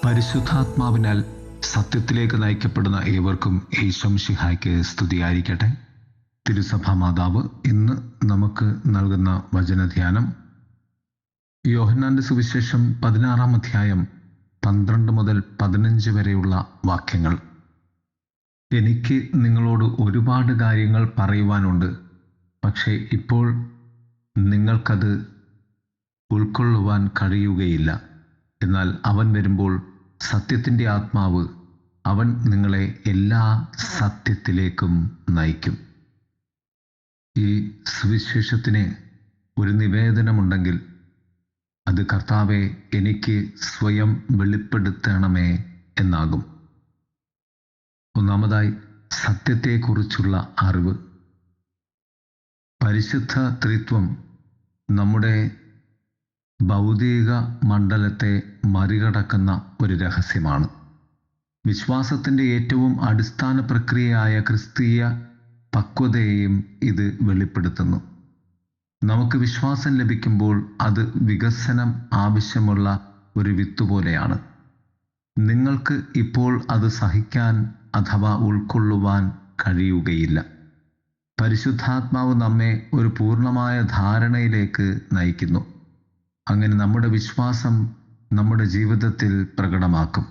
പരിശുദ്ധാത്മാവിനാൽ സത്യത്തിലേക്ക് നയിക്കപ്പെടുന്ന ഏവർക്കും യേശു മിശിഹായ്ക്ക് സ്തുതിയായിരിക്കട്ടെ. തിരുസഭാ മാതാവ് ഇന്ന് നമുക്ക് നൽകുന്ന വചനധ്യാനം യോഹന്നാന്റെ സുവിശേഷം 16-ാം അധ്യായം 12 മുതൽ 15 വരെയുള്ള വാക്യങ്ങൾ. എനിക്ക് നിങ്ങളോട് ഒരുപാട് കാര്യങ്ങൾ പറയുവാനുണ്ട്, പക്ഷേ ഇപ്പോൾ നിങ്ങൾക്കത് ഉൾക്കൊള്ളുവാൻ കഴിയുകയില്ല. എന്നാൽ അവൻ വരുമ്പോൾ സത്യത്തിൻ്റെ ആത്മാവ്, അവൻ നിങ്ങളെ എല്ലാ സത്യത്തിലേക്കും നയിക്കും. ഈ സുവിശേഷത്തിന് ഒരു നിവേദനമുണ്ടെങ്കിൽ അത് കർത്താവെ എനിക്ക് സ്വയം വെളിപ്പെടുത്തണമേ എന്നാകും. ഒന്നാമതായി സത്യത്തെക്കുറിച്ചുള്ള അറിവ്. പരിശുദ്ധ ത്രിത്വം നമ്മുടെ ഭൗതിക മണ്ഡലത്തെ മറികടക്കുന്ന ഒരു രഹസ്യമാണ്. വിശ്വാസത്തിൻ്റെ ഏറ്റവും അടിസ്ഥാന പ്രക്രിയയായ ക്രിസ്തീയ പക്വതയെയും ഇത് വെളിപ്പെടുത്തുന്നു. നമുക്ക് വിശ്വാസം ലഭിക്കുമ്പോൾ അത് വികസനം ആവശ്യമുള്ള ഒരു വിത്തുപോലെയാണ്. നിങ്ങൾക്ക് ഇപ്പോൾ അത് സഹിക്കാൻ അഥവാ ഉൾക്കൊള്ളുവാൻ കഴിയുകയില്ല. പരിശുദ്ധാത്മാവ് നമ്മെ ഒരു പൂർണ്ണമായ ധാരണയിലേക്ക് നയിക്കുന്നു. അങ്ങനെ നമ്മുടെ വിശ്വാസം നമ്മുടെ ജീവിതത്തിൽ പ്രകടമാക്കും.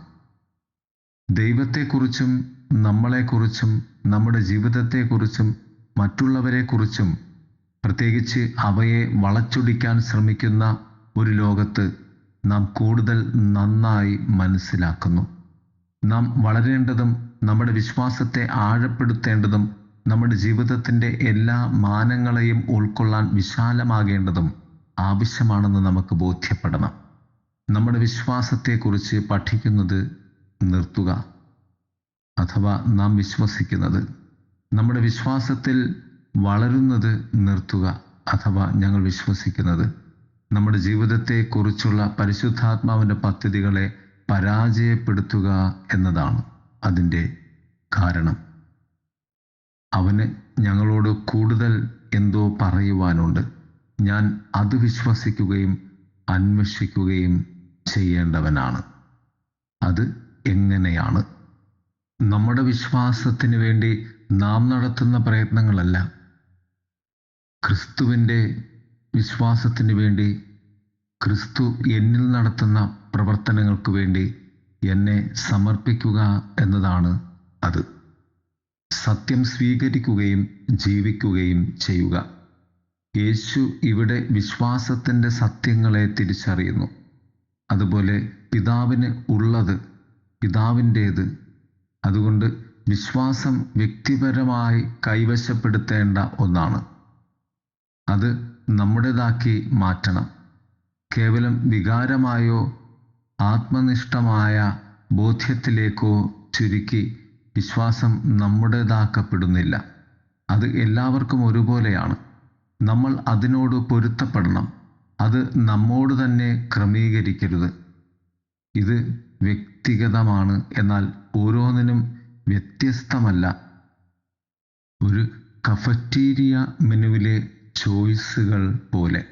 ദൈവത്തെക്കുറിച്ചും നമ്മളെക്കുറിച്ചും നമ്മുടെ ജീവിതത്തെക്കുറിച്ചും മറ്റുള്ളവരെക്കുറിച്ചും, പ്രത്യേകിച്ച് അവയെ വളച്ചൊടിക്കാൻ ശ്രമിക്കുന്ന ഒരു ലോകത്ത് നാം കൂടുതൽ നന്നായി മനസ്സിലാക്കുന്നു. നാം വളരേണ്ടതും നമ്മുടെ വിശ്വാസത്തെ ആഴപ്പെടുത്തേണ്ടതും നമ്മുടെ ജീവിതത്തിൻ്റെ എല്ലാ മാനങ്ങളെയും ഉൾക്കൊള്ളാൻ വിശാലമാകേണ്ടതും ആവശ്യമാണെന്ന് നമുക്ക് ബോധ്യപ്പെടണം. നമ്മുടെ വിശ്വാസത്തെക്കുറിച്ച് പഠിക്കുന്നത് നിർത്തുക, അഥവാ നാം വിശ്വസിക്കുന്നത്. നമ്മുടെ വിശ്വാസത്തിൽ വളരുന്നത് നിർത്തുക, അഥവാ ഞങ്ങൾ വിശ്വസിക്കുന്നത്. നമ്മുടെ ജീവിതത്തെക്കുറിച്ചുള്ള പരിശുദ്ധാത്മാവിൻ്റെ പദ്ധതികളെ പരാജയപ്പെടുത്തുക എന്നതാണ് അതിൻ്റെ കാരണം. അവന് ഞങ്ങളോട് കൂടുതൽ എന്തോ പറയുവാനുണ്ട്. ഞാൻ അത് വിശ്വസിക്കുകയും അന്വേഷിക്കുകയും ചെയ്യേണ്ടവനാണ്. അത് എങ്ങനെയാണ്? നമ്മുടെ വിശ്വാസത്തിന് വേണ്ടി നാം നടത്തുന്ന പ്രയത്നങ്ങളല്ല, ക്രിസ്തുവിൻ്റെ വിശ്വാസത്തിന് വേണ്ടി, ക്രിസ്തു എന്നിൽ നടത്തുന്ന പ്രവർത്തനങ്ങൾക്ക് വേണ്ടി എന്നെ സമർപ്പിക്കുക എന്നതാണ് അത്. സത്യം സ്വീകരിക്കുകയും ജീവിക്കുകയും ചെയ്യുക. യേശു ഇവിടെ വിശ്വാസത്തിൻ്റെ സത്യങ്ങളെ തിരിച്ചറിയുന്നു. അതുപോലെ പിതാവിന് ഉള്ളത് പിതാവിൻ്റേത്. അതുകൊണ്ട് വിശ്വാസം വ്യക്തിപരമായി കൈവശപ്പെടുത്തേണ്ട ഒന്നാണ്. അത് നമ്മുടേതാക്കി മാറ്റണം. കേവലം വികാരമായോ ആത്മനിഷ്ഠമായ ബോധ്യത്തിലേക്കോ ചുരുക്കി വിശ്വാസം നമ്മുടേതാക്കപ്പെടുന്നില്ല. അത് എല്ലാവർക്കും ഒരുപോലെയാണ്. നമ്മൾ അതിനോട് പൊരുത്തപ്പെടണം. അത് നമ്മോട് തന്നെ ക്രമീകരിക്കരുത്. ഇത് വ്യക്തിഗതമാണ്, എന്നാൽ ഓരോന്നിനും വ്യത്യസ്തമല്ല. ഒരു കഫറ്റീരിയ മെനുവിലെ ചോയ്സുകൾ പോലെ.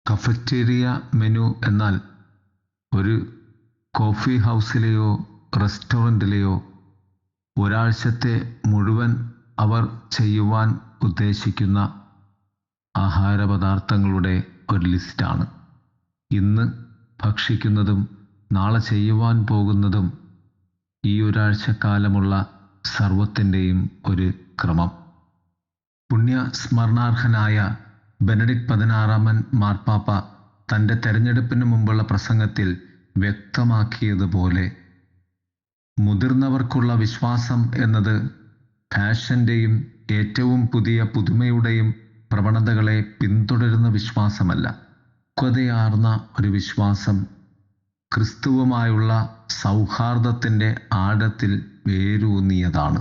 കഫറ്റീരിയ മെനു എന്നാൽ ഒരു കോഫി ഹൗസിലെയോ റെസ്റ്റോറൻറ്റിലെയോ ഒരാഴ്ചത്തെ മുഴുവൻ അവർ ചെയ്യുവാൻ ഉദ്ദേശിക്കുന്ന ആഹാരപദാർത്ഥങ്ങളുടെ ഒരു ലിസ്റ്റാണ്. ഇന്ന് ഭക്ഷിക്കുന്നതും നാളെ ചെയ്യുവാൻ പോകുന്നതും ഈ ഒരാഴ്ചക്കാലമുള്ള സർവത്തിൻ്റെയും ഒരു ക്രമം. പുണ്യസ്മരണാർഹനായ ബെനഡിക്ട് 16-ാമൻ മാർപ്പാപ്പ തൻ്റെ തെരഞ്ഞെടുപ്പിന് മുമ്പുള്ള പ്രസംഗത്തിൽ വ്യക്തമാക്കിയതുപോലെ, മുതിർന്നവർക്കുള്ള വിശ്വാസം എന്നത് ഫാഷൻ്റെയും ഏറ്റവും പുതിയ പുതുമയുടെയും പ്രവണതകളെ പിന്തുടരുന്ന വിശ്വാസമല്ല. പക്വതയാർന്ന ഒരു വിശ്വാസം ക്രിസ്തുവുമായുള്ള സൗഹാർദ്ദത്തിൻ്റെ ആഴത്തിൽ വേരൂന്നിയതാണ്.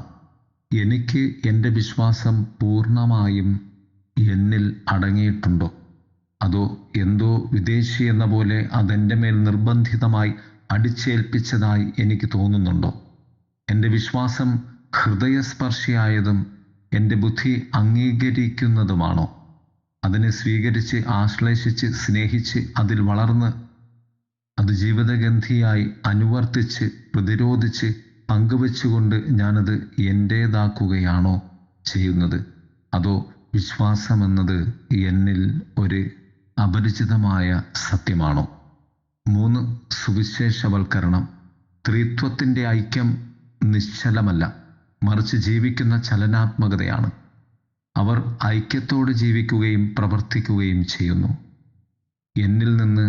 എനിക്ക് എൻ്റെ വിശ്വാസം പൂർണ്ണമായും എന്നിൽ അടങ്ങിയിട്ടുണ്ടോ? അതോ എന്തോ വിദേശി എന്ന പോലെ അതെൻ്റെ മേൽ നിർബന്ധിതമായി അടിച്ചേൽപ്പിച്ചതായി എനിക്ക് തോന്നുന്നുണ്ടോ? എൻ്റെ വിശ്വാസം ഹൃദയസ്പർശിയായതും എൻ്റെ ബുദ്ധി അംഗീകരിക്കുന്നതുമാണോ? അതിനെ സ്വീകരിച്ച് ആശ്ലേഷിച്ച് സ്നേഹിച്ച് അതിൽ വളർന്ന് അത് ജീവിതഗന്ധിയായി അനുവർത്തിച്ച് പ്രതിരോധിച്ച് പങ്കുവെച്ചുകൊണ്ട് ഞാനത് എൻ്റേതാക്കുകയാണോ ചെയ്യുന്നത്? അതോ വിശ്വാസമെന്നത് എന്നിൽ ഒരു അപരിചിതമായ സത്യമാണോ? 3. സുവിശേഷവൽക്കരണം. ത്രിത്വത്തിൻ്റെ ഐക്യം നിശ്ചലമല്ല, മറിച്ച് ജീവിക്കുന്ന ചലനാത്മകതയാണ്. അവർ ഐക്യത്തോടെ ജീവിക്കുകയും പ്രവർത്തിക്കുകയും ചെയ്യുന്നു. എന്നിൽ നിന്ന്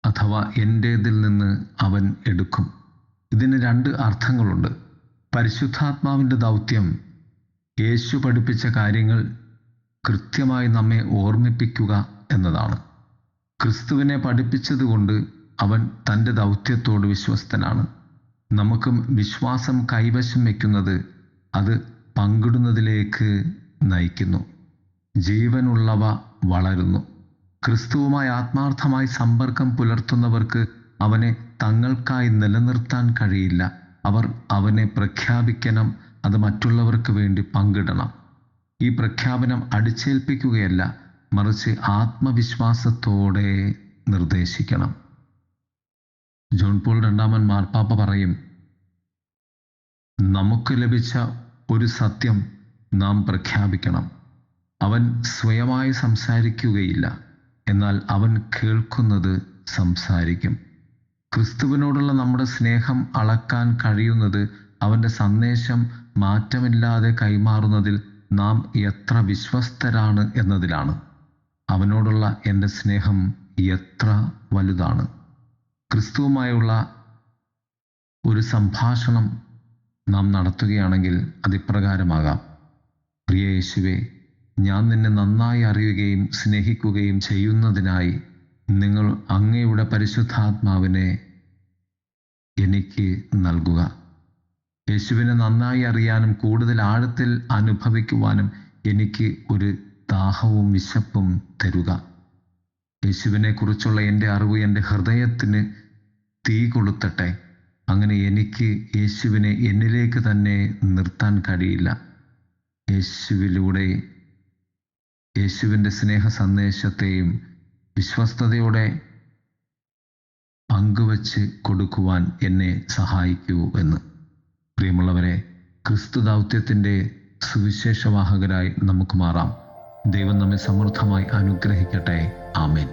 അഥവാ എൻ്റേതിൽ നിന്ന് അവൻ എടുക്കും. ഇതിന് 2 അർത്ഥങ്ങളുണ്ട്. പരിശുദ്ധാത്മാവിൻ്റെ ദൗത്യം യേശു പഠിപ്പിച്ച കാര്യങ്ങൾ കൃത്യമായി നമ്മെ ഓർമ്മിപ്പിക്കുക എന്നതാണ്. ക്രിസ്തുവിനെ പഠിപ്പിച്ചതുകൊണ്ട് അവൻ തൻ്റെ ദൗത്യത്തോട് വിശ്വസ്തനാണ്. നമുക്കും വിശ്വാസം കൈവശം വയ്ക്കുന്നത് അത് പങ്കിടുന്നതിലേക്ക് നയിക്കുന്നു. ജീവനുള്ളവ വളരുന്നു. ക്രിസ്തുവുമായി ആത്മാർത്ഥമായി സമ്പർക്കം പുലർത്തുന്നവർക്ക് അവനെ തങ്ങൾക്കായി നിലനിർത്താൻ കഴിയില്ല. അവർ അവനെ പ്രഖ്യാപിക്കണം, അത് മറ്റുള്ളവർക്ക് വേണ്ടി പങ്കിടണം. ഈ പ്രഖ്യാപനം അടിച്ചേൽപ്പിക്കുകയല്ല, മറിച്ച് ആത്മവിശ്വാസത്തോടെ നിർദ്ദേശിക്കണം. ജോൺ പോൾ രണ്ടാമൻ മാർപ്പാപ്പ പറയും, നമുക്ക് ലഭിച്ച ഒരു സത്യം നാം പ്രഖ്യാപിക്കണം. അവൻ സ്വയമായി സംസാരിക്കുകയില്ല, എന്നാൽ അവൻ കേൾക്കുന്നത് സംസാരിക്കും. ക്രിസ്തുവിനോടുള്ള നമ്മുടെ സ്നേഹം അളക്കാൻ കഴിയുന്നത് അവൻ്റെ സന്ദേശം മാറ്റമില്ലാതെ കൈമാറുന്നതിൽ നാം എത്ര വിശ്വസ്തരാണ് എന്നതിലാണ്. അവനോടുള്ള എൻ്റെ സ്നേഹം എത്ര വലുതാണ്. ക്രിസ്തുവുമായുള്ള ഒരു സംഭാഷണം നാം നടത്തുകയാണെങ്കിൽ അതിപ്രകാരമാകാം: പ്രിയ യേശുവേ, ഞാൻ നിന്നെ നന്നായി അറിയുകയും സ്നേഹിക്കുകയും ചെയ്യുന്നതിനായി നിങ്ങൾ അങ്ങയുടെ പരിശുദ്ധാത്മാവിനെ എനിക്ക് നൽകുക. യേശുവിനെ നന്നായി അറിയാനും കൂടുതൽ ആഴത്തിൽ അനുഭവിക്കുവാനും എനിക്ക് ഒരു ദാഹവും വിശപ്പും തരുക. യേശുവിനെക്കുറിച്ചുള്ള എൻ്റെ അറിവ് എൻ്റെ ഹൃദയത്തിന് തീ കൊളുത്തട്ടെ. അങ്ങനെ എനിക്ക് യേശുവിനെ എന്നിലേക്ക് തന്നെ നിർത്താൻ കഴിയില്ല. യേശുവിലൂടെ യേശുവിൻ്റെ സ്നേഹ സന്ദേശത്തെയും വിശ്വസ്തയോടെ പങ്കുവച്ച് കൊടുക്കുവാൻ എന്നെ സഹായിക്കൂ എന്ന്. പ്രിയമുള്ളവരെ, ക്രിസ്തു ദൗത്യത്തിൻ്റെ സുവിശേഷവാഹകരായി നമുക്ക് മാറാം. ദൈവം നമ്മെ സമൃദ്ധമായി അനുഗ്രഹിക്കട്ടെ. ആമേൻ.